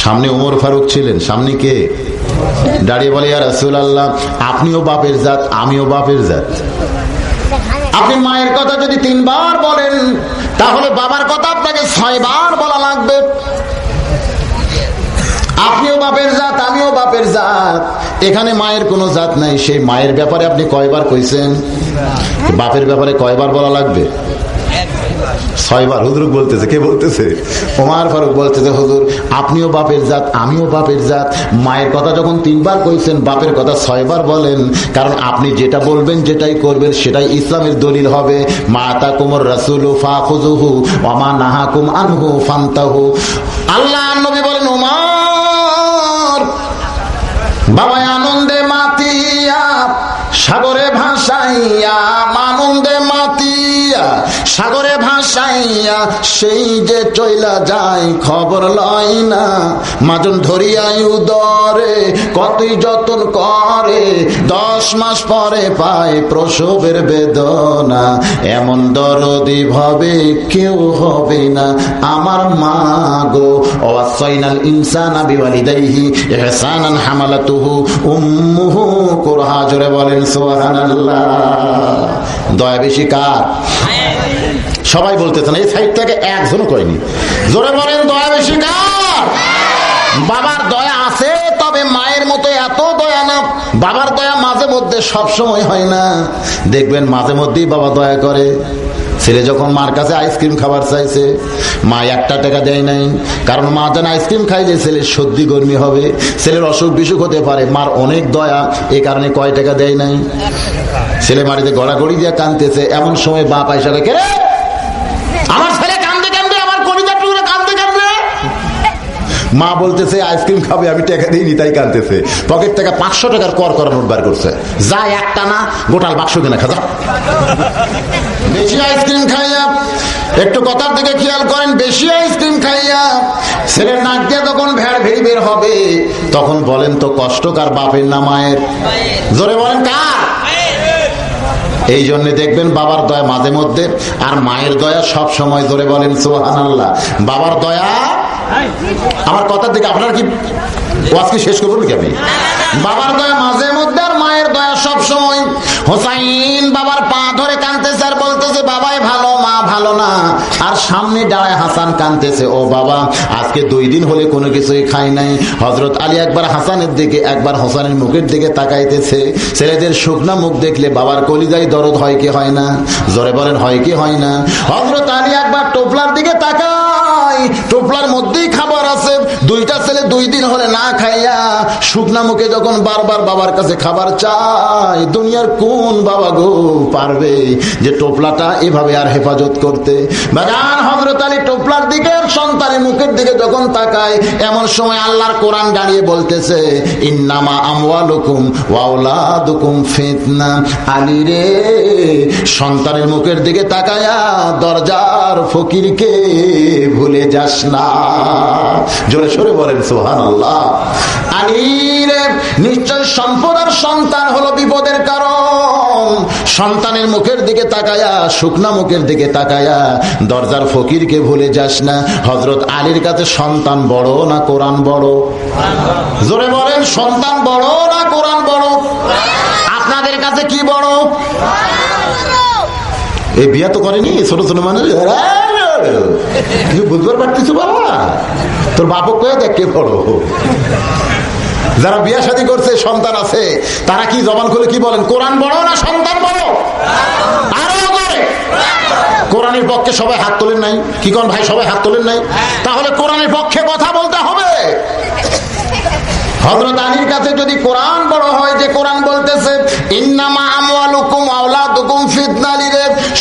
সামনে ওমর ফারুক ছিলেন, সামনে কে দাঁড়িয়ে বলে, ইয়া রাসূলুল্লাহ, আপনিও বাপের জাত, আমিও বাপের জাত। আপনি মায়ের কথা যদি 3 বার বলেন, তাহলে বাবার কথা আপনাকে 6 বার বলা লাগবে। আপনিও বাপের জাত, আমিও বাপের জাত। এখানে মায়ের কোনো জাত নাই, সেই মায়ের ব্যাপারে আপনি কয়বার কইছেন? বাপের ব্যাপারে কয়বার বলা লাগবে? 6 বার। হুজুর বলতেছে, কে বলতেছে? ওমর ফারুক বলতেছে, হুজুর আপনিও বাপের জাত, আমিও বাপের জাত। মায়ের কথা যখন 3 বার কইছেন, বাপের কথা 6 বার বলেন, কারণ আপনি যেটা বলবেন, যেটাই করবেন, সেটাই ইসলামের দলিল হবে। মা আতাকুমুর রাসূলু ফাখুযুহু ওয়া মা নাহাকুম আনহু ফান্তাহু। আল্লাহ নবী বলেন, ওমর বাবা আনন্দে মাতিয়া সাগরে ভাসাইয়া, আনন্দে মাতিয়া সাগরে ভাসাইয়া, সেই যে চইলা যায় খবর লয় না। মাজন ধরিয়াই উদরে কতই যতন করে, 10 মাস পরে পায় প্রসবের বেদনা। এমন দরদি ভাবে কেউ হবে না আমার মা গো। ওয়াসাইনাল ইনসানা বিওয়ালিদাইহি ইহসানান হামালাতুহু উম্মুহু কুরহা। জোরে বলেন সুবহানাল্লাহ। দয়া বেশি কার? সবাই বলতেছেন, এই সাইড থেকে একজনও কয়নি। জোরে বলেন, দয়া বেশি কার? বাবার দয়া আছে, তবে মায়ের মতো এত দয়া না। বাবার দয়া মাঝে মধ্যে সব সময় হয় না। দেখবেন মাঝে মধ্যেই বাবা দয়া করে। ছেলে যখন মার কাছে আইসক্রিম খাবার চাইছে, মা 1 টাকা দেয় নাই, কারণ মা যেন আইসক্রিম খাইলে ছেলের সর্দি গরমি হবে, ছেলের অসুখ বিসুখ হতে পারে। মার অনেক দয়া, এই কারণে কয় টাকা দেয় নাই। ছেলে মাটিতে গড়াগড়ি দিয়ে কাঁদতেছে, এমন সময় বাপ আইসা রেখে, আমার ছেলে কান্দে কান্দে, আমার কলিজা টুকরা কান্দে কান্দে। মা বলতেছে আইসক্রিম খাবে, আমি টাকা দিইনি তাই কাঁদতেছে। পকেট থেকে 500 টাকার কর করা নোট বার করছে, যা একটা না গোটাল বাক্স কিনা খাজা। বেশি আইসক্রিম খাইয়া, একটু কথার দিকে খেয়াল করেন, বেশি আইসক্রিম খাইয়া ছেলের নাক দিয়ে যখন ভেড় ভেড়ি বের হবে, তখন বলেন তো কষ্ট কার, বাপের না মায়ের? জোরে বলেন কার? এই জন্য দেখবেন বাবার দয়া মাঝে মধ্যে, আর মায়ের দয়া সব সময়। জোরে বলেন সুবহানাল্লাহ। বাবার দয়া, আমার কথার দিকে আপনারা কি ওয়াজ কি শেষ করবো নাকি আমি? বাবার দয়া মাঝে মধ্যে, আর মায়ের দয়া সব সময়। হোসাইন বাবার পা ধরে কাঁদতেছে আর বলতেছে, বাবাই ভালো, মা ভালো না। আর সামনে দাঁড়ায় হাসান কাঁদতেছে, ও বাবা আজকে 2 দিন হলে কোনো কিছুই খাই নাই। হযরত আলী একবার হাসানের দিকে, একবার হোসেনের মুখের দিকে তাকাইতেছে। ছেলেদের শুকনা মুখ দেখলে বাবার কলিজায় দরদ হয় কি হয় না? জোরে বলেন, হয় কি হয় না? হযরত আলী একবার টোপলার দিকে তাকায়, টোপলার মধ্যেই খাবার আছে। 2টা ছেলে 2 দিন হলে না খাইয়া শুকনা মুখে যখন বারবার বাবার কাছে খাবার চায়, দুনিয়ার কোন বাবা গো পারবে যে টোপলাটা এভাবে আর হেফাজত করতে? বাগান হযরত আলী টোপলার দিকে, সন্তানের মুখের দিকে যখন তাকায়, এমন সময় আল্লাহর কোরআন দাঁড়িয়ে বলতেছে, ইন্নামা আমওয়ালুকুম ওয়া আওলাদুকুম ফিতনা। আলী রে, সন্তানের মুখের দিকে তাকায়া দরজার ফকিরকে ভুলে যাস না। জোরে সরে বলেন সুবহানাল্লাহ। আলী রে, নিশ্চয় সম্পদ আর সন্তান হলো বিপদের কারণ। সন্তানের মুখের দিকে তাকায়া, শুকনা মুখের দিকে তাকায়া দরজার ফকিরকে ভুলে যাস না। হযরত আলীর কাছে সন্তান বড় না কোরআন বড়? জোরে বলেন, সন্তান বড় না কোরআন বড়? আপনাদের কাছে কি বড়? এই বিয়া তো করেনি ছোট ছোট মানুষ, কিছু বুঝবার পারতেছো বাবা? তোর বাপক কয়ে দেখ কে বড়। যারা বিয়া শাদী করছে, সন্তান আছে, তারা কি জবান খুলে কি বলেন? কোরআন বড় না সন্তান বড়? আরো করে কোরআনের পক্ষে সবাই হাত তোলেন নাই? কি কোন ভাই, সবাই হাত তোলেন নাই? তাহলে কোরআনের পক্ষে কথা বলতে হবে। হযরত আলীর কাছে যদি কোরআন বড় হয়, যে কোরআন বলতেছে ইন্নামা আমওয়ালুকুম ওয়া আওলাদুকুম ফিতনা,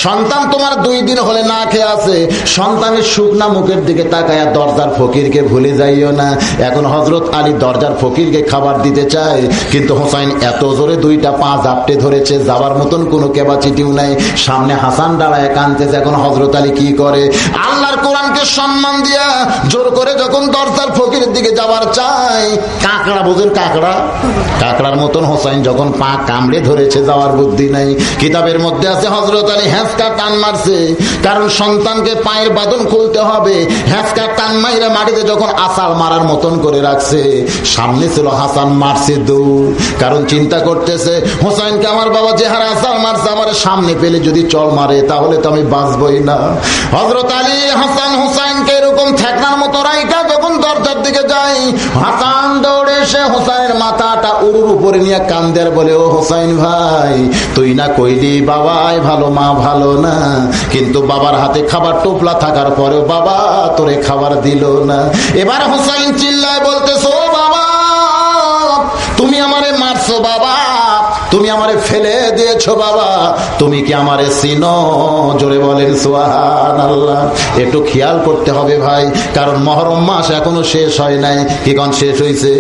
সন্তান তোমার 2 দিন হলে না খেয়ে আছে, সন্তানের শুকনা মুখের দিকে তাকায়া দরজার ফকিরকে ভুলে যাইও না। এখন হযরত আলী দরজার ফকিরকে খাবার দিতে চায়, কিন্তু হোসাইন এত জোরে 2টা পা জাপটে ধরেছে, যাবার মতন কোনো ক্যাপাসিটিও নাই। সামনে হাসান দাঁড়ায় কাঁদতেছে। এখন হযরত আলী কি করে? আল্লাহর কোরআন সন্তানকে সম্মান দিয়া জোর করে যখন দরজার ফকিরের দিকে যাবার চাই, কাঁকড়া বোঝেন, কাঁকড়ার মতন হোসাইন যখন পা কামড়ে ধরেছে, যাওয়ার বুদ্ধি নাই। কিতাবের মধ্যে আছে হযরত আলী হ্যাঁচকা টান মারছে, কারণ সন্তানকে পায়ের বাঁধন খুলতে হবে। হ্যাঁচকা টান মাইরা মাটিতে যখন আসাল মারার মতন করে রাখছে, সামনে ছিল হাসান, মারছে দৌড়, কারণ চিন্তা করতেছে হোসাইনকে আমার বাবা যে হারে আসাল মারছে, আমার সামনে পেলে যদি চল মারে তাহলে তো আমি বাঁচবই না। হযরত আলী হাসান হোসাইনকে এরকম ঠেকনার মতো রাইকা যখন দরজার দিকে যায়, হাসান দৌড়ে এসে হোসাইনের মাথাটা উরুর উপরে নিয়ে কান্দের বলে, ও হোসাইন ভাই, তুই না কইলি বাবাই ভালো মা ভালো না, কিন্তু বাবার হাতে খাবার টোপলা থাকার পরেও বাবা তোরে খাবার দিল না। এবার হোসাইন চিল্লায় বলতেছো, ও বাবা তুমি আমারে মারছো, বাবা তুমি আমারে ফেলে দিয়েছো, বাবা তুমি কি আমারে চিনো? জোরে বলেন সুবহানাল্লাহ। একটু খেয়াল করতে হবে ভাই, কারণ মুহররম মাস এখনো শেষ হয় নাই। কি কোন শেষ হয়েছে?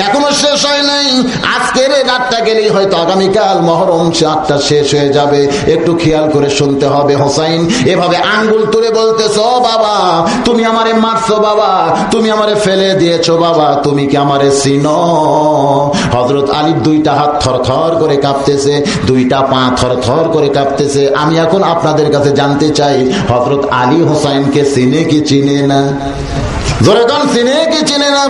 এখনো শেষ হয় নাই। আজকের রাতটা গেলেই হয়তো আগামীকাল মুহররম রাতটা শেষ হয়ে যাবে। একটু খেয়াল করে শুনতে হবে। হোসাইন এভাবে আঙ্গুল তুলে বলতেছো, বাবা তুমি আমারে মারছো, বাবা তুমি আমারে ফেলে দিয়েছো, বাবা তুমি কি আমারে চিনো? হযরত আলীর দুইটা হাত থরথর করে কাঁপতেছে, দুইটা পা থরথর করে কাঁপতেছে। আমি এখন আপনাদের কাছে জানতে চাই, হযরত আলী হোসাইনকে চিনে কি চিনে না? জোরে কোন, চিনে কি চিনে না?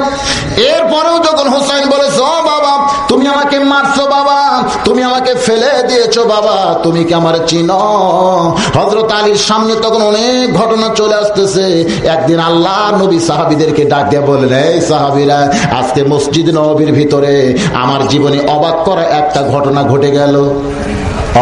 এরপরেও যখন হোসাইন বলেছে, ও বাবা তুমি আমাকে মারছো, বাবা তুমি আমাকে ফেলে দিয়েছো, বাবা তুমি কি আমার চিনো? হযরত আলীর সামনে তখন অনেক ঘটনা চলে আসতেছে। একদিন আল্লাহ নবী সাহাবীদেরকে ডাক দিয়ে বললেন, এই সাহাবীরা, আজকে মসজিদ নববীর ভিতরে আমার জীবনে অবাক করা একটা ঘটনা ঘটে গেল।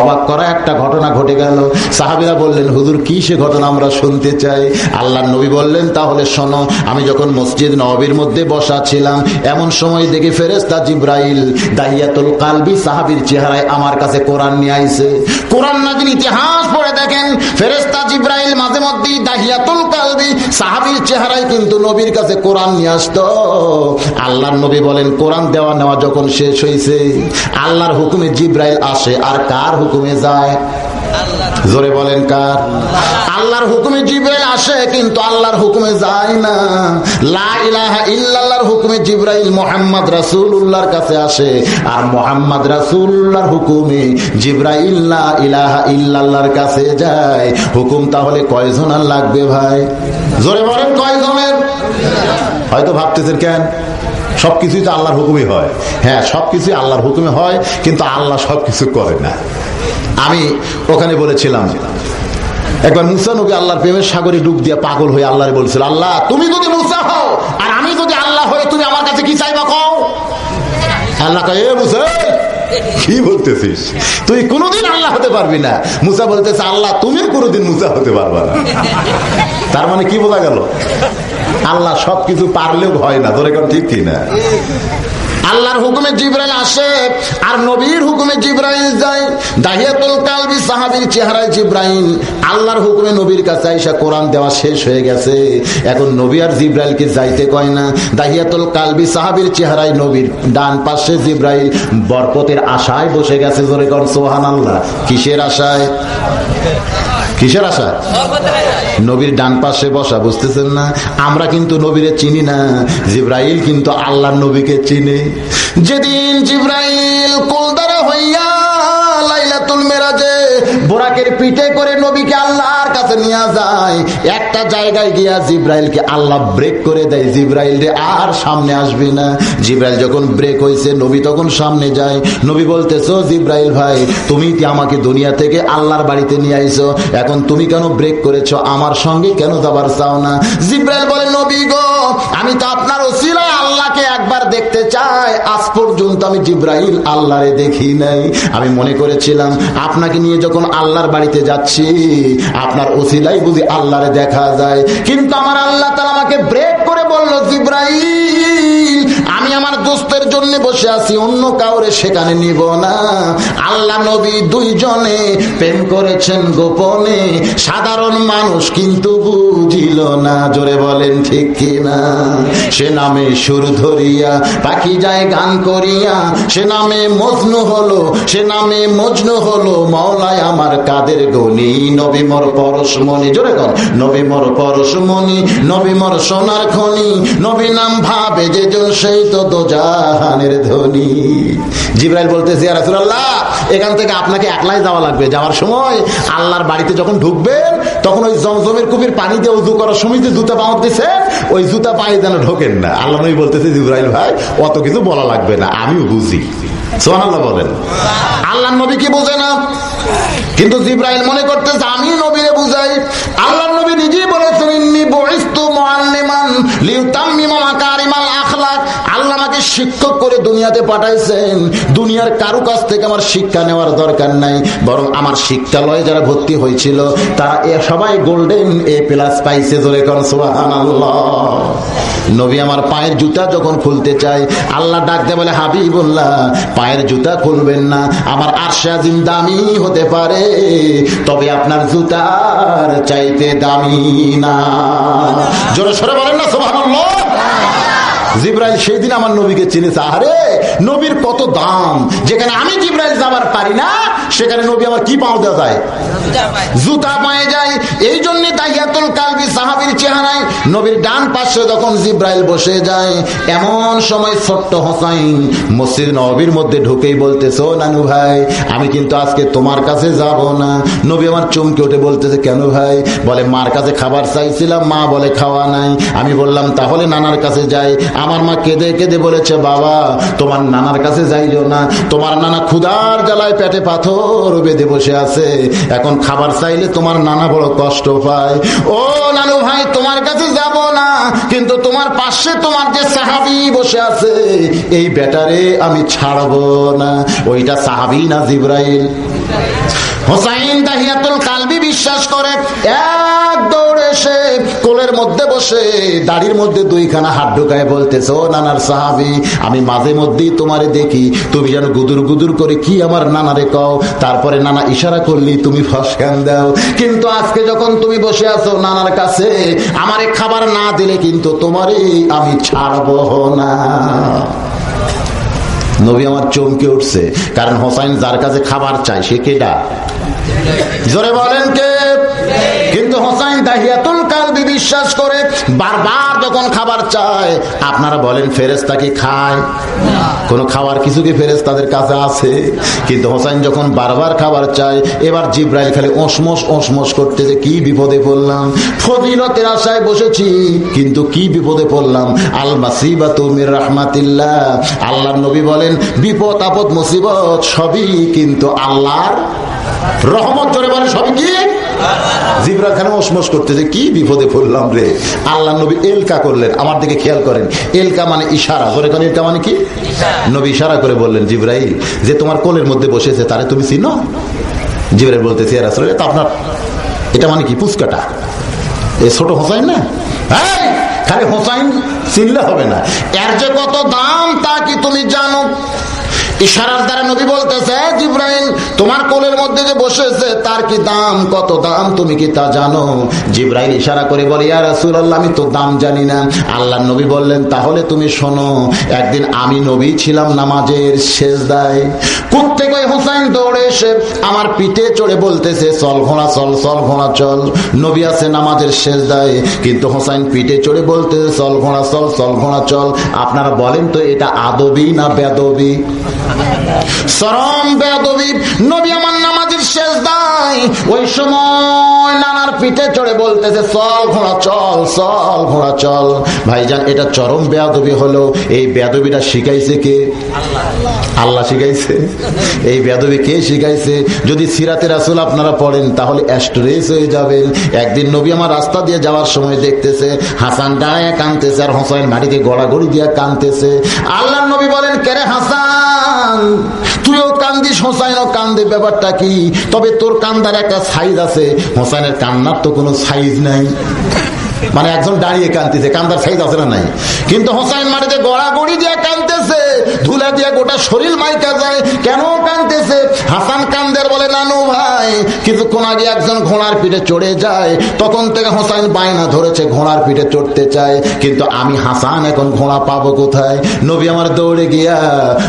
অবাক করা একটা ঘটনা ঘটে গেল। সাহাবীরা বললেন, হুজুর কি সে ঘটনা, আমরা শুনতে চাই। আল্লাহর নবী বললেন, তাহলে শোনো। আমি যখন মসজিদ নববীর মধ্যে বসা ছিলাম, এমন সময় দেখি ফেরেশতা জিবরাইল দাহিয়াতুল কালবি সাহাবীর চেহারায় আমার কাছে কোরআন নিয়ে আইছে। কোরআন নাযিল ইতিহাস পড়ে দেখেন, ফেরেশতা জিবরাইল মাঝে মধ্যেই দাহিয়াতুল কালবি সাহাবীর চেহারায় কিন্তু নবীর কাছে কোরআন নিয়ে আসতো। আল্লাহর নবী বলেন, কোরআন দেওয়া নেওয়া যখন শেষ হয়েছে, আল্লাহর হুকুমে জিবরাইল আসে, আর কার হুকুমে যায়? জোরে বলেন, কার? আল্লাহর হুকুমে জিবরাইল আসে, কিন্তু আল্লাহর হুকুমে যায় না। লা ইলাহা ইল্লাল্লাহর হুকুমে জিবরাইল মুহাম্মদ রাসূলুল্লাহর কাছে আসে, আর মুহাম্মদ রাসূলুল্লাহর হুকুমে জিবরাইল লা ইলাহা ইল্লাল্লাহর কাছে যায়। হুকুম তাহলে কয়জনের লাগবে ভাই? জোরে বলেন, কয়জনের? হয়তো ভাবতেছেন কেন, সবকিছুই তো আল্লাহর হুকুমে হয়। হ্যাঁ, সবকিছু আল্লাহর হুকুমে হয়, কিন্তু আল্লাহ সবকিছু করে না। আমি ওখানে বলেছিলাম, একবার মুসা নবী আল্লাহর প্রেমের সাগরে ডুব দিয়ে পাগল হয়ে আল্লাহরে বলছিল, আল্লাহ তুমি যদি মুসা হও আর আমি যদি আল্লাহ হই, তুমি আমার কাছে কি চাইবা কও? আল্লাহ কয়, এ মুসা কি বলতেছিস, তুই কোনোদিন আল্লাহ হতে পারবি না। মুসা বলতেছে, আল্লাহ তুমি কোনোদিন মুসা হতে পারবা না। তার মানে কি বোঝা গেল? আল্লাহ সবকিছু পারলেও হয় না। তোর এখন ঠিক কি না? আল্লাহর হুকুমে জিবরাইল আসে, আর নবীর হুকুমে জিবরাইল যায়। দাহিয়াতুল কালবি সাহাবীর চেহারায় জিবরাইল আল্লাহর হুকুমে নবীর কাছে আইসা কোরআন দেওয়া শেষ হয়ে গেছে। এখন নবী আর জিবরাইলকে যাইতে কয় না। দাহিয়াতুল কালবি সাহাবীর চেহারায় নবীর ডান পাশে জিবরাইল বরকতের আশায় বসে গেছে। জোরে কোন সুবহানাল্লাহ। কিসের আশায়? কিসের আশা? নবীর ডান পাশে বসা। বুঝতেছেন না? আমরা কিন্তু নবীরে চিনি না, জিবরাইল কিন্তু আল্লাহর নবীকে চিনে। যেদিন জিবরাইল কোলদারা হইয়া লাইলাতুল মেরাজে বোরাকের পিঠে করে নবীকে আল্লাহর কাছে নিয়ে যায়, একটা জায়গায় গিয়া জিবরাইলকে আল্লাহ ব্রেক করে দেয়, জিবরাইল রে আর সামনে আসবি না। জিবরাইল যখন ব্রেক হয়েছে, নবী তখন সামনে যায়। নবী বলতেছো, জিবরাইল ভাই তুমি কি আমাকে দুনিয়া থেকে আল্লাহর বাড়িতে নিয়ে আইছো, এখন তুমি কেন ব্রেক করেছো, আমার সঙ্গে কেন যাবার চাও না? জিবরাইল বলে, নবী গো, আমি তো আপনার ওসিলায় আল্লাহকে একবার দেখতে চাই। আজ পর্যন্ত আমি জিবরাইল আল্লাহরে দেখি নাই। আমি মনে করেছিলাম আপনাকে নিয়ে যখন আল্লাহর বাড়িতে যাচ্ছি, আপনার ওসিলাই বুঝি আল্লাহরে দেখা যায়। কিন্তু আমার আল্লাহ তাআলা আমাকে ব্রেক করে বলল, জিবরাইল আমি আমার দোস্তের জন্য বসে আছি, অন্য কাউরে সেখানে নিব না। আল্লাহ নবী দুইজনে প্রেম করেছেন গোপনে, সাধারণ মানুষ কিন্তু বুঝিল না। জোরে বলেন ঠিক কিনা? সে নামে সুর ধরিয়া পাখি যায় গান করিয়া, সে নামে মজনু হলো, সে নামে মজনু হলো মওলায় আমার কাদের গনি। নবী মোর পরশমণি, জোরে কর, নবী মোর পরশমণি, নবী মোর সোনার খনি, নবী নাম ভাবে যে জন সেই তো দোজাহানের ধনী। জিবরাইল বলতেছে ইয়া রাসূলুল্লাহ, এখান থেকে আপনাকে একলাই যাওয়া লাগবে। যাওয়ার সময় আল্লাহর বাড়িতে যখন ঢুকবেন তখন ওই জমজমের কূপের পানি দিয়ে ওযু করার সময় যে জুতা পাওয়া দিছে ওই জুতা পায়ে যেন ঢোকেন না। আল্লাহ নবী বলতেছে জিবরাইল ভাই অত কিছু বলা লাগবে না, আমিও বুঝি। সুবহানাল্লাহ বলেন। আল্লাহ নবী কি বোঝে না, কিন্তু জিবরাইল মনে করতেছে আমি নবীরে বুঝাই। আল্লাহ নবী নিজেই বলেছেন ইন্নী বুইসতু মুআল্লিমান লিউতাম্মিমা মাকারিমাল আখলাক। আল্লাহ আমাকে শিক্ষক করে দুনিয়াতে পাঠাইছেন। দুনিয়ার কারো কাছ থেকে আমার শিক্ষা নেওয়ার দরকার নাই, বরং আমার শিক্ষালয়ে যারা ভর্তি হয়েছিল তারা সবাই গোল্ডেন A+ পাইছে। জোরে কোন সুবহানাল্লাহ। নবী আমার পায়ের জুতা যখন খুলতে চাই আল্লাহ ডাক দেয় বলে হাবিবুল্লাহ পায়ের জুতা খুলবেন না, আমার আরশে আজিম দামি হতে পারে তবে আপনার জুতার চাইতে দামি না। জোরে সরে বলেন না সুবহানাল্লাহ। জিবরাইল সেই দিন আমার নবীকে চিনেছে। আরে নবীর কত দাম, যেখানে আমি জিবরাইল যাবার পারি না সেখানে নবী আমার কি পাও দেওয়া যায়, জুতা পায়ে যায়। এই জন্য দাহিয়াতুল কালবি সাহাবীর চেহারায় নবীর ডান পাশে যখন জিবরাইল বসে যায় এমন সময় ছোট্ট হোসাইন মসজিদ নববীর মধ্যে ঢুকেই বলতেছে ও নানু ভাই আমি কিন্তু আজকে তোমার কাছে যাব না। নবী আমার চমকে উঠে বলতেছে কেন ভাই? বলে মার কাছে খাবার চাইছিলাম, মা বলে খাওয়া নাই। আমি বললাম তাহলে নানার কাছে যাই। আমার মা কেঁদে কেঁদে বলেছে বাবা তোমার নানার কাছে যাইও না, তোমার নানা ক্ষুধার জ্বালায় পেটে পাথর বেঁধে বসে আছে, এখন খাবার চাইলে তোমার নানা বড় কষ্ট পায়। ও নানু ভাই তোমার কাছে যাব না, কিন্তু তোমার পাশে তোমার যে সাহাবী বসে আছে এই বেটারে আমি ছাড়বো না। ওইটা সাহাবী না জিবরাইল? হোসাইন দাহিয়াতুল কালবি বিশ্বাস করে এক দৌড়ে এসে কোলের মধ্যে বসে দাড়ির মধ্যে দুইখানা হাত ঢুকায় বলতেছে ও নানার সাহাবী আমি মাঝে মধ্যেই তোমারে দেখি তুমি যেন গুদুর গুদুর করে কি আমার নানারে কও, তারপরে নানা ইশারা করলি তুমি ফসকান দাও, কিন্তু আজকে যখন তুমি বসে আছো নানার কাছে আমারে খাবার না দিলে কিন্তু তোমারে আমি ছাড়বো না। নবী আমার চমকে উঠছে, কারণ হোসাইন যার কাছে খাবার চাই সে কেডা? জোরে বলেন কে? কিন্তু হোসাইন দাহিয়াতুল কালবি বিশ্বাস করে বারবার যখন খাবার চায়। আপনারা বলেন ফেরেশতা কি খায়? কোন খাওয়ার কিছু কি ফেরেশতাদের কাছে আছে? কিন্তু হোসাইন যখন বারবার খাবার চায় এবার জিবরাইল খালি ওসমস ওসমস করতে যে কি বিপদে পড়লাম, ফজিলতের আশায় বসেছি কিন্তু কি বিপদে পড়লাম। আল মাসিবাতু মির রাহমাতিল্লাহ। আল্লাহর নবী বলেন বিপদ আপদ মুসিবত সবই কিন্তু আল্লাহর রহমত। জোরে বলে সবই কি? জিবরাইল খানে ওসমস করতেছে কি বিপদে পড়লাম রে। আল্লাহ নবী এলকা করলেন, আমার দিকে খেয়াল করেন, এলকা মানে ইশারা। জোরে কোন এলকা মানে কি? নবী ইশারা করে বললেন জিবরাইল যে তোমার কোলের মধ্যে বসেছে তারে তুমি চিনো? জিবরাইল বলতেছে ইয়া রাসূলুল্লাহ তা আপনার এটা মানে কি পুচকাটা এই ছোট হোসাইন না? খালি হোসাইন চিনলে হবে না, এর যে কত দাম তা কি তুমি জানো? ইশারার দ্বারা নবী বলতেছে জিবরাইল তোমার কোলের মধ্যে যে বসেছে তার কি দাম, কত দাম তুমি কি তা জানো? জিবরাইল ইশারা করে বলে ইয়া রাসূলুল্লাহ আমি তো দাম জানি না। আল্লাহর নবী বললেন তাহলে তুমি শোনো, একদিন আমি নবী ছিলাম নামাজের সেজদায়, কুত্তে কই হোসাইন দৌড়ে এসে আমার পিঠে চড়ে বলতেছে চল ঘোড়া চল, চল ঘোড়া চল। নবী আছে নামাজের সেজদায় কিন্তু হোসাইন পিঠে চড়ে বলতেছে চল ঘোড়া চল, চল ঘোড়া চল। আপনারা বলেন তো এটা আদবি না বেদবি? চরম বেয়াদবি। নবী আমার নামাজের সেজদায় ওই সময় নানার পিঠে চড়ে বলতেছে চল ঘোড়া চল, চল ঘোড়া চল। ভাইজান এটা চরম বেয়াদবি হলো। এই বেয়াদবিটা শিখাইছে কে? আল্লাহ শিখাইছে। এই বেয়াদবি কে শিখাইছে? যদি সিরাতে রাসূল আপনারা পড়েন তাহলে অ্যাস্ট্রেস হয়ে যাবেন। একদিন নবী আমার রাস্তা দিয়ে যাওয়ার সময় দেখতেছে হাসান দাঁড়ায় কাঁদতেছে আর হোসাইন মাটিতে গড়াগড়ি দিয়ে কাঁদতেছে। আল্লাহর নবী বলেন কেরে হাসান তুইও কান্দিস, হোসাইনও কান্দে, ব্যাপারটা কি? তবে তোর কান্দার একটা সাইজ আছে, হোসাইনের কান্নার তো কোনো সাইজ নাই। মানে একজন দাঁড়িয়ে কাঁদতেছে, কান্দার সাইজ আছে না নাই? কিন্তু হোসাইন মাটিতে গড়াগড়ি দিয়ে কাঁদতেছে, তুলে দিয়ে গোটা শরীর মাইকা যায়। কেন কাঁদতেছে? হাসান কান্দের বলে নানু ভাই কিছুক্ষণ আগে একজন ঘোড়ার পিঠে চড়ে যায়, তখন থেকে হোসাইন বায়না ধরেছে ঘোড়ার পিঠে চড়তে চায়, কিন্তু আমি হাসান এখন ঘোড়া পাবো কোথায়? নবী আমার দৌড়ে গিয়া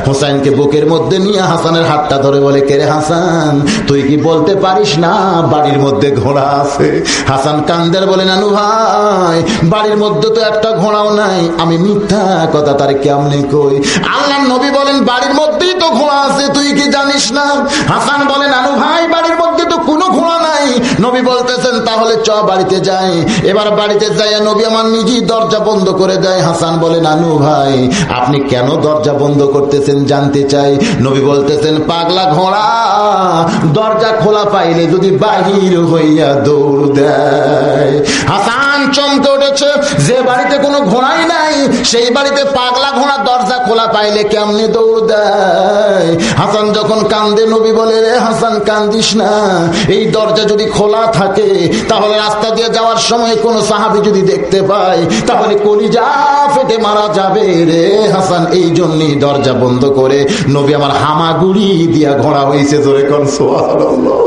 হোসাইনকে বুকের মধ্যে নিয়ে হাসানের হাতটা ধরে বলে, কে রে হাসান, তুই কি বলতে পারিস না বাড়ির মধ্যে ঘোড়া আছে? হাসান কান্দের বলে নানু ভাই বাড়ির মধ্যে তো একটা ঘোড়াও নাই, আমি মিথ্যা কথা তার কেমনে কই? আল্লাহর নবী বলেন বাড়ির মধ্যেই তো ঘোড়া আছে, তুই কি জানিস না? হাসান বলে নানু ভাই বাড়ির মধ্যে তো কোনো ঘোড়া নাই। নবী বলতেছেন তাহলে চ বাড়িতে যাই। এবার বাড়িতে যাই নবী আমার নিজেই দরজা বন্ধ করে দেয়। হাসান বলে নানু ভাই আপনি কেন দরজা বন্ধ করতেছেন জানতে চাই। নবী বলতেছেন পাগলা ঘোড়া দরজা খোলা পাইলে যদি বাহির হইয়া দৌড় দেয়। হাসান চমকে উঠেছে, যে বাড়িতে কোনো ঘোড়াই নাই সেই বাড়িতে পাগলা ঘোড়া দরজা খোলা পাইলে কেমনে দৌড় দেয়? হাসান যখন কান্দে নবী বলে, রে হাসান কান্দিস না, এই দরজা যদি খোলা থাকে তাহলে রাস্তা দিয়ে যাওয়ার সময় কোনো সাহাবী যদি দেখতে পায় তাহলে কলিজা ফেটে মারা যাবে রে হাসান, এই জন্যই দরজা বন্ধ করে নবী আমার হামাগুড়ি দিয়া ঘোড়া হয়েছে। জোরে কোন সুবহানাল্লাহ।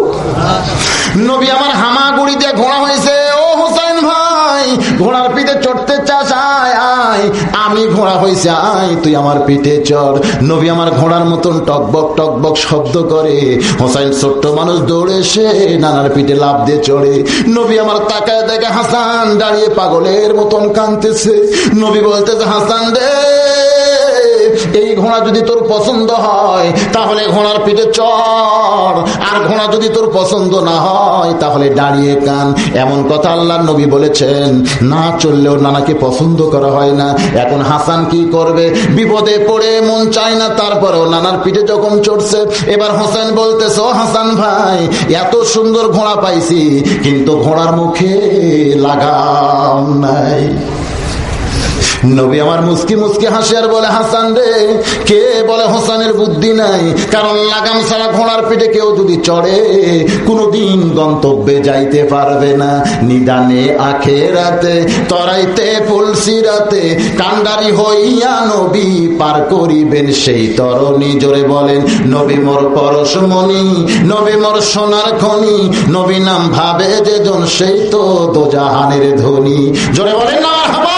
নবী আমার হামাগুড়ি দিয়ে ঘোড়া হয়েছে। ও হোসেন ভাই ঘোড়ার পিঠে চড়তে চাস? আয় আয়, আমি ঘোড়া হয়েছে, আয় তুই আমার পিঠে চড়। নবী আমার ঘোড়ার মতন টকবক টকবক শব্দ করে। হোসাইন ছোট্ট মানুষ দৌড়ে এসে নানার পিঠে লাফ দিয়ে চড়ে। নবী আমার তাকায় দেখে হাসান দাঁড়িয়ে পাগলের মতন কাঁদতেছে। নবী বলতেছে হাসান রে এই ঘোড়া যদি তোর পছন্দ হয় তাহলে ঘোড়ার পিঠে চড়, আর ঘোড়া যদি তোর পছন্দ না হয় তাহলে দাঁড়িয়ে কান। এমন কথা আল্লাহর নবী বলেছেন, না চললেও নানাকে পছন্দ করা হয় না। এখন হাসান কি করবে? বিপদে পড়ে মন চায় না, তারপরেও নানার পিঠে যখন চড়ছে। এবার হোসেন বলতেছে, ও হাসান ভাই এত সুন্দর ঘোড়া পাইছি কিন্তু ঘোড়ার মুখে লাগাম নাই। নবী আমার মুস্কি মুস্কি হাসি আর বলে, হাসান রে কে বলে হোসেনের বুদ্ধি নাই? কারণ লাগাম ছাড়া ঘোড়ার পিঠে কেউ যদি চড়ে কোনদিন গন্তব্যে যাইতে পারবে না। নিদানে আখেরাতে তরাইতে ফুলসিরাতে কান্ডারি হইয়া নবী পার করিবেন সেই তরণী। জোরে বলেন নবী মোর পরশমণি, নবী মোর সোনার খনি, নবী নাম ভাবে যেজন সেই তো দোজাহানের ধনী। জোরে বলেন না হাবা।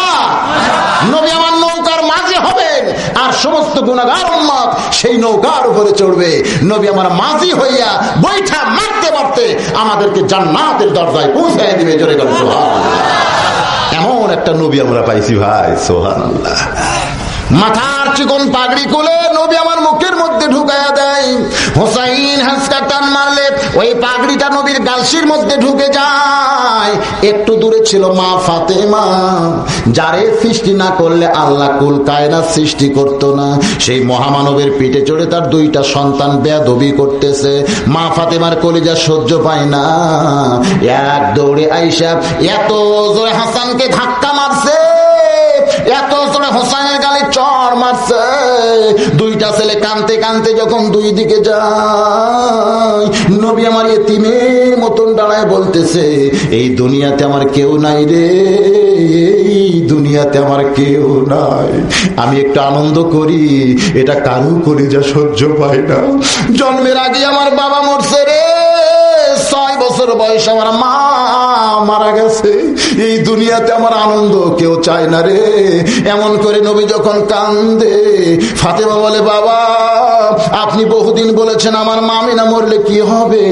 নবী আমার নৌকার মাঝে হবেন আর সমস্ত গুনাহগার উম্মত সেই নৌকার উপরে চড়বে। নবী আমার মাঝি হইয়া বৈঠা মারতে মারতে আমাদেরকে জান্নাতের দরজায় পৌঁছায় দিবে। জোরে করে সুবহানাল্লাহ। এমন একটা নবী আমরা পাইছি ভাই, সুবহানাল্লাহ। মাথার চিকন পাগড়ি খুলে নবী আমার মুখের মধ্যে ঢুকায়া দেয়। হোসাইন হাসকা টান মারলে ওই পাগড়িটা নবীর গালসির মধ্যে ঢুকে যায়। একটু দূরে ছিল মা ফাতেমা, যারে সৃষ্টি না করলে আল্লাহ কুল কায়নাত সৃষ্টি করতো না। সেই মহামানবের পিঠে চড়ে তার দুইটা সন্তান বেয়াদবি করতেছে। মা ফাতেমার কলিজা সহ্য পায় না, এক দৌড়ে আইসা এত জোরে হাসানকে ধাক্কা মারছে, এত জোরে হোসাইনের গালে চড় মারছে। দুইটা ছেলে কানতে কানতে যখন দুই দিকে যায়, নবী আমার এতিমের মতন দাঁড়ায় বলতেছে, এই দুনিয়াতে আমার কেউ নাই রে, এই দুনিয়াতে আমার কেউ নাই। আমি একটু আনন্দ করি, এটা কারো কলিজা সহ্য পায় না। জন্মের আগে আমার বাবা মরছে রে, 6 বছর বয়স আমার মা মারা গেছে, এই দুনিয়াতে আমার আনন্দ কেউ চায় না রে। এমন করে নবী যখন কান্দে, ফাতেমা বলে, বাবা আপনি বহুদিন বলেছেন আমার মা আমিনা মরলে কি হবে,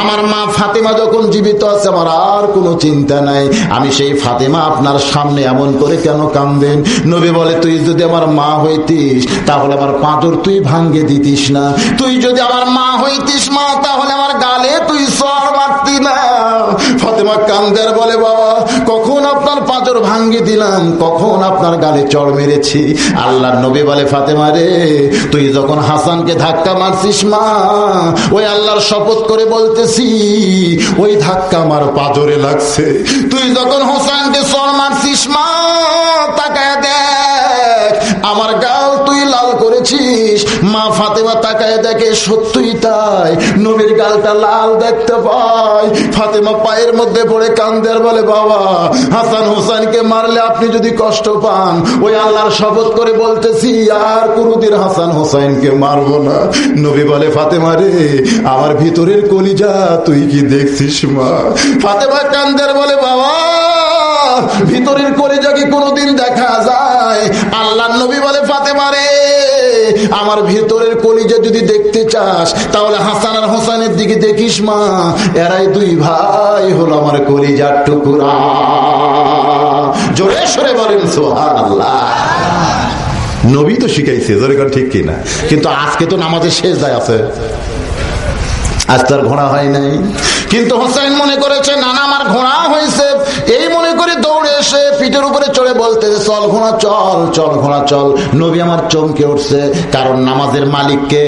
আমার মা ফাতেমা যখন জীবিত আছে আমার আর কোনো চিন্তা নাই, আমি সেই ফাতেমা আপনার সামনে এমন করে কেন কান্দেন? নবী বলে, তুই যদি আমার মা হইতিস তাহলে আমার পাঁজর তুই ভাঙ্গে দিতিস না, তুই যদি আমার মা হইতিস মা তাহলে আমার গালে তুই সর মারতি না। ফাতেমা কান্দার বলে, বাবা কখন আপনার পাঁজর ভাঙ্গে দিলাম, কখন আপনার গালে চড় মেরেছি? আল্লাহর নবী বলে, ফাতেমা রে তুই যখন হাসানকে ধাক্কা মারছিস মা, ওই আল্লাহর শপথ করে বলতেছি ওই ধাক্কা আমার পাঁজরে লাগছে। তুই যখন হোসেনকে চড় মারছিস মা, তাকায় দেখ আমার গাল তুই লাল করেছিস, জিনিস। মা ফাতেমা তাকায় দেখে সত্যই তাই, নবীর গালটা লাল দেখতে পায়। ফাতেমা পায়ের মধ্যে পড়ে কান্দে আর বলে, বাবা হাসান হোসেনকে মারলে আপনি যদি কষ্ট পান, ওই আল্লাহর শপথ করে বলতেছি আর কোনদিন হাসান হোসেনকে মারবো না। নবী বলে, ফাতেমা রে, আমার ভিতরের কলিজা তুই কি দেখছিস মা? ফাতেমা কান্দে আর বলে, বাবা ভিতরের কলিজা কি কোনদিন দেখা যায়? আল্লাহর নবী বলে, ফাতেমা রে, আমার ভিতরের কলিজা যদি দেখতে চাস তাহলে হাসান আর হোসেনের দিকে দেখিস মা, এরাই দুই ভাই হলো আমার কলিজার টুকরা। জোরে সরে বলেন সুবহানাল্লাহ। নবী তো শিখাইছে, জোরে কর ঠিক কিনা? কিন্তু আজকে তো নামাজের শেষ দায় আছে, আজ তার ঘোড়া হয় নাই। কিন্তু হোসেন মনে করেছে নানা আমার ঘোড়া হয়েছে, এই মনে করে দৌড়ে এসে পিঠের উপরে চড়ে বলতে, চল ঘোড়া চল, চল ঘোড়া চল। নবী আমার চমকে উঠছে, কারণ নামাজের মালিক কে?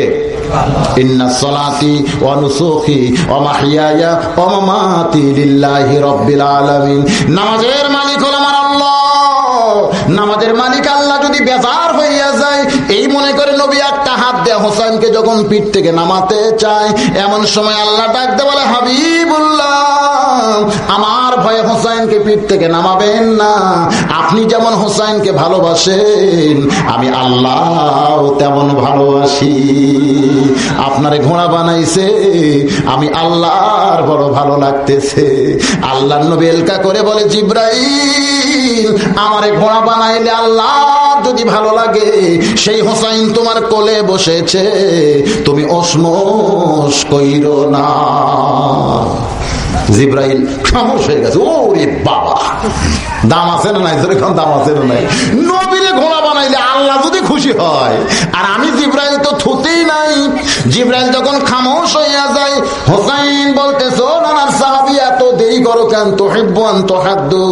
ইন্না সলাতি ওয়া নুসুকি ওয়া মাহইয়ায়া ওয়া মামাতি লিল্লাহি রাব্বিল আলামিন। নামাজের মালিক হলো আমার আল্লাহ। নামাজের মালিক আল্লাহ যদি বেজার হইয়া যায়, এই মনে করে নবী একটা হাত দিয়ে হোসেনকে যখন পিঠ থেকে নামাতে চায়, এমন সময় আল্লাহ ডাকতে বলে, হাবিবুল্লাহ আমার ভয়ে হোসেনকে পিঠ থেকে নামাবেন না। আপনি যেমন হোসেনকে ভালোবাসেন, আমি আল্লাহ তেমন ভালোবাসি। আপনারে ঘোড়া বানাইছে, আমি আল্লাহর বড় ভালো লাগতেছে। আল্লাহর নবী এলকা করে বলে, জিব্রাইল আমারে ঘোড়া বানাইলে আল্লাহ যদি ভালো লাগে, সেই হোসাইন তোমার কোলে বসেছে, তুমি ওসমোস কইরো না। জিব্রাইল খামোশ হয়ে গেছে। ওরে বাবা, দাম আছে না নাই? দাম আছে না নাই? নবীরে ঘোড়া বানাইলে আল্লাহ যদি খুশি হয়, আর আমি জিব্রাইল তো থুতেই নাই। জিব্রাইল যখন খামোশ হইয়া যায়, হোসাইন বলতেছো নানার সাহাবী এত দেরি করো কেন? তুহিব্বুন তুহাদ্দু,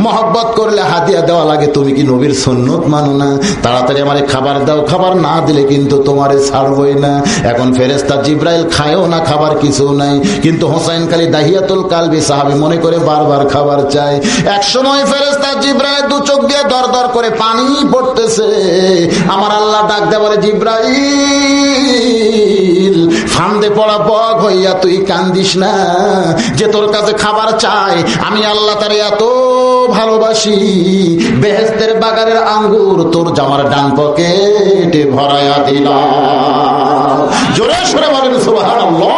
মহব্বত করলে হাদিয়া দেওয়া লাগে, তুমি কি নবীর সুন্নত মানো না? তাড়াতাড়ি আমারে খাবার দাও, খাবার না দিলে কিন্তু তোমারে ছাড়বই না। এখন ফেরেশতা জিব্রাইল খায়ও না, খাবার কিছু নাই, কিন্তু হোসাইন খালি দাহিয়াতুল কালবি সাহাবী মনে করে বারবার খাবার চায়। এক সময় ফেরেশতা জিব্রাইল দু চোখ দিয়ে দর দর করে পানি পড়তেছে। আমার আল্লাহ ডাক দেয় বলে, জিব্রাইল ফান্দে পড়া বগ হইয়া তুই কান্দিস না, যে তোর কাছে খাবার চায়, আমি আল্লাহ তারে এত ভালোবাসি, বেহেশতের বাগানের আঙ্গুর তোর জামার ডান পকেটে ভরাইয়া দিলাম। জোরে সরে বলেন সুবহানাল্লাহ।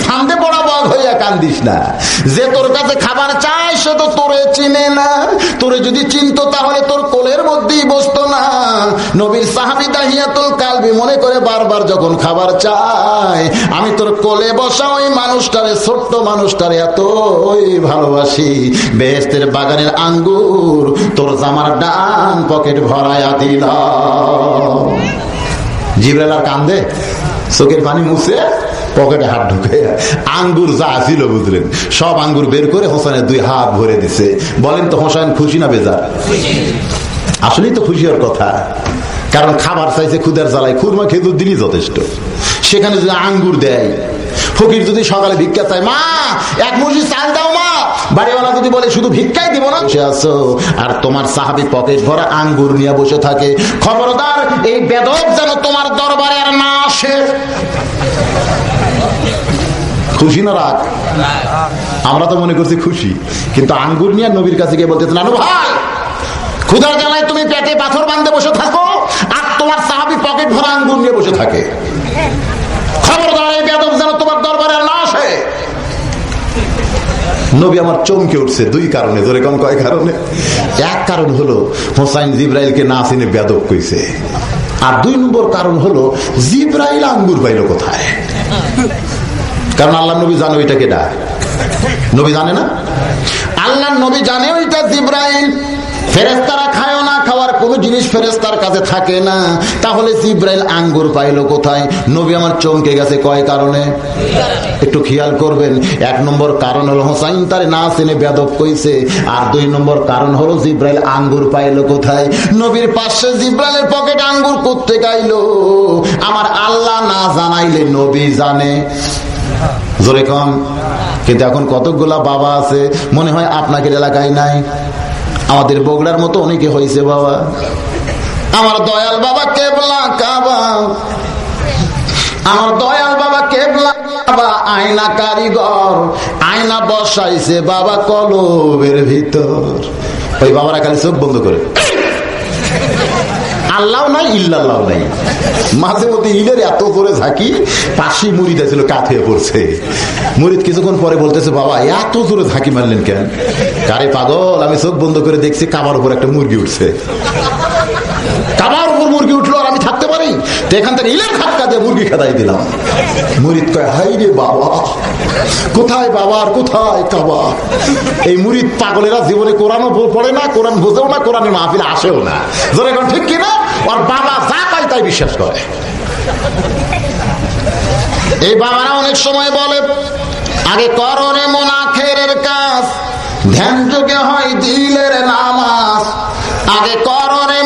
ফান্দে পড়া বগ হইয়া কান্দিস না, যে তোর কাছে খাবার চায় সে তো তোরে চিনে না। তোরে যদি চিনতো তাহলে তোর কোলের মধ্যেই বসতো না। নবীর সাহাবী দাহিয়াতুল কালবি মনে করে বারবার যখন খাবার চায়, আমি তোর কোলে বসা ওই মানুষটারে, ছোট্ট মানুষটারে এতই ভালোবাসি, বেহেশতের বাগানের আঙ্গুর তোর জামার ডান পকেট ভরাইয়া দিলাম। জিবরাইল আর কান্দে, চোখের পানি মুছে পকেটে হাত ঢুকে আঙ্গুর যা ছিল বুঝলেন সব আঙ্গুর বের করে হোসেনের দুই হাত ভরে দিছে। বলেন তো হোসেন খুশি না বেজার? আসলেই তো খুশি হওয়ার কথা, কারণ খাবার চাইছে ক্ষুধার জ্বালায়, খুরমা খেজুর দিনই যথেষ্ট। সেখানে যদি আঙ্গুর দেয়, ফকির যদি সকালে ভিক্ষা চায়, মা এক মুঠি চাল দাও মা, বাড়িওয়ালা যদি বলে শুধু ভিক্ষাই দিব না, বসে আছো, আর তোমার সাহাবী পকেট ভরা আঙ্গুর নিয়ে বসে থাকে, খবরদার এই বেদক যেন তোমার দরবারে আর না আসে। খুশি না রাগ? আমরা তো মনে করছি খুশি, কিন্তু আঙ্গুর নিয়ে নবীর কাছে গিয়ে বলতে, নানু ভাই ক্ষুধার জ্বালায় তুমি পেটে পাথর বাঁধতে বসে থাকো, আর তোমার সাহাবী পকেট ভরা আঙ্গুর নিয়ে বসে থাকে, খবরদার এই বেদক যেন তোমার দরবারে আর না আসে। নবী আমার চমকে উঠছে দুই কারণে। জোরে কম কয় কারণে? এক কারণ হলো হোসাইন জিব্রাইলকে না চিনে বেদক কইছে, আর দুই নম্বর কারণ হলো জিব্রাইল আঙ্গুর পাইল কোথায়? কারণ আল্লাহ নবী জানে ওইটা কেডা? নবী জানে না? আল্লাহ নবী জানে ওইটা জিব্রাইল। ফেরেশতারা খায় না, খাওয়ার কোন জিনিস ফেরেশতার কাছে থাকে না, তাহলে জিব্রাইল আঙ্গুর পাইলো কোথায়? নবী আমার চমকে গেছে কয় কারণে, একটু খেয়াল করবেন। এক নম্বর কারণ হলো হোসাইন তারে না চিনে বেদক কইছে, আর দুই নম্বর কারণ হলো জিব্রাইল আঙ্গুর পাইলো কোথায়? নবীর পাশে জিব্রাইলের পকেট আঙ্গুর করতে গাইলো, আমার আল্লাহ না জানাইলে নবী জানে। জোরে কম। কিন্তু এখন কতগুলা বাবা আছে মনে হয় আপনাদের এলাকায় নাই, আমাদের বগুড়ার মতো অনেকে হয়েছে বাবা, আমার দয়াল বাবা কেবলা কাবা, আমার দয়াল বাবা কেবলা কাবা, আয়না কারিগর, আয়না বসাইছে বাবা কলবের ভিতর। ওই বাবারা খালি চোখ বন্ধ করে, আল্লাহ নাই ইল্লাল্লাহ নাই। মাঝে মধ্যে ইলের এত করে ঝাঁকি, পাশে মুরিদ ছিল, কাত হয়ে পড়ছে। মুরিদ কিছুক্ষণ পরে বলতেছে, বাবা এত জোরে ঝাঁকি মারলেন কেন? আরে পাগল, আমি চোখ বন্ধ করে দেখছি কাবার উপর একটা মুরগি উঠছে। কাবার উপর মুরগি উঠলো আর আমি থাকতে পারি? তো এখান থেকে ইলের ধাক্কা দিয়ে মুরগি খেদাই দিলাম। মুরিদ কয়, হাই রে বাবা, কোথায় বাবা আর কোথায় কাবা? এই মুরিদ পাগলেরা জীবনে কোরআনও পড়ে না, কোরআন বোঝেও না, কোরআনের মাহফিলে আসেও না। ধরে এখন ঠিক কিনা? আর বাবা যা পায় তাই বিশ্বাস করে। এই বাবারা অনেক সময় বলে, আগে করনে মুনাফিকের কাজ, ধ্যান যোগে হয় দিলের নামাজ। আগে করনে